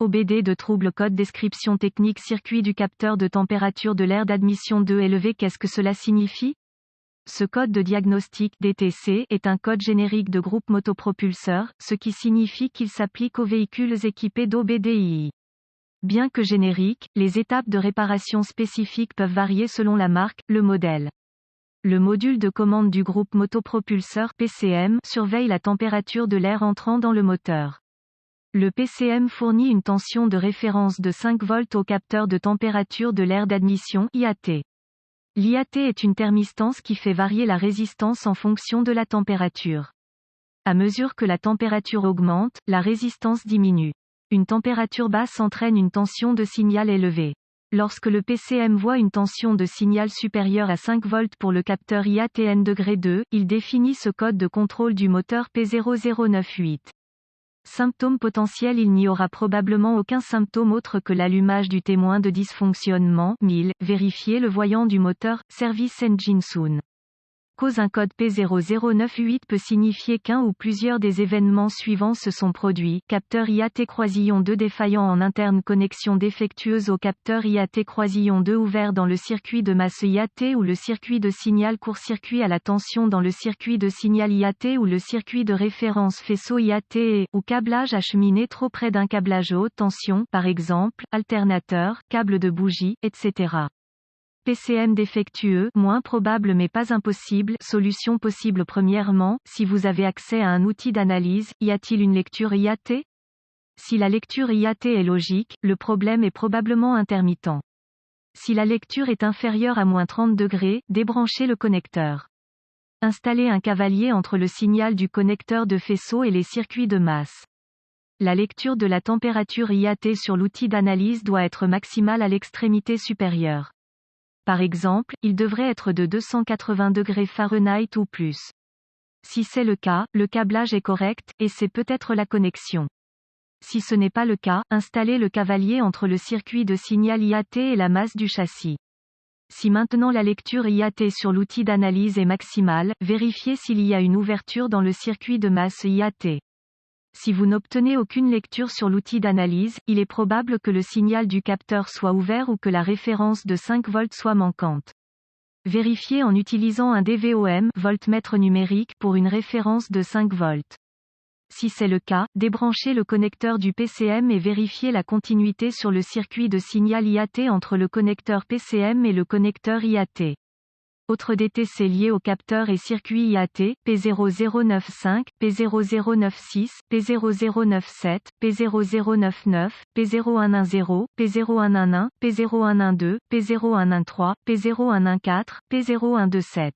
OBD de trouble code description technique circuit du capteur de température de l'air d'admission 2 élevé. Qu'est-ce que cela signifie? Ce code de diagnostic DTC est un code générique de groupe motopropulseur, ce qui signifie qu'il s'applique aux véhicules équipés d'OBDII. Bien que génériques, les étapes de réparation spécifiques peuvent varier selon la marque, le modèle. Le module de commande du groupe motopropulseur PCM surveille la température de l'air entrant dans le moteur. Le PCM fournit une tension de référence de 5 volts au capteur de température de l'air d'admission IAT. L'IAT est une thermistance qui fait varier la résistance en fonction de la température. À mesure que la température augmente, la résistance diminue. Une température basse entraîne une tension de signal élevée. Lorsque le PCM voit une tension de signal supérieure à 5 volts pour le capteur IATN-2, il définit ce code de contrôle du moteur P0098. Symptômes potentiels. Il n'y aura probablement aucun symptôme autre que l'allumage du témoin de dysfonctionnement, 1000, vérifiez le voyant du moteur, Service Engine Soon. Cause. Un code P0098 peut signifier qu'un ou plusieurs des événements suivants se sont produits. Capteur IAT croisillon 2 défaillant en interne, connexion défectueuse au capteur IAT croisillon 2 ouvert dans le circuit de masse IAT ou le circuit de signal, court-circuit à la tension dans le circuit de signal IAT ou le circuit de référence faisceau IAT ou câblage acheminé trop près d'un câblage haute tension, par exemple, alternateur, câble de bougie, etc. PCM défectueux, moins probable mais pas impossible. Solution possible. Premièrement, si vous avez accès à un outil d'analyse, y a-t-il une lecture IAT? Si la lecture IAT est logique, le problème est probablement intermittent. Si la lecture est inférieure à -30 degrés, débranchez le connecteur. Installez un cavalier entre le signal du connecteur de faisceau et les circuits de masse. La lecture de la température IAT sur l'outil d'analyse doit être maximale à l'extrémité supérieure. Par exemple, il devrait être de 280 degrés Fahrenheit ou plus. Si c'est le cas, le câblage est correct, et c'est peut-être la connexion. Si ce n'est pas le cas, installez le cavalier entre le circuit de signal IAT et la masse du châssis. Si maintenant la lecture IAT sur l'outil d'analyse est maximale, vérifiez s'il y a une ouverture dans le circuit de masse IAT. Si vous n'obtenez aucune lecture sur l'outil d'analyse, il est probable que le signal du capteur soit ouvert ou que la référence de 5 volts soit manquante. Vérifiez en utilisant un DVOM, voltmètre numérique, pour une référence de 5 volts. Si c'est le cas, débranchez le connecteur du PCM et vérifiez la continuité sur le circuit de signal IAT entre le connecteur PCM et le connecteur IAT. Autres DTC liés au capteur et circuit IAT, P0095, P0096, P0097, P0099, P0110, P0111, P0112, P0113, P0114, P0117.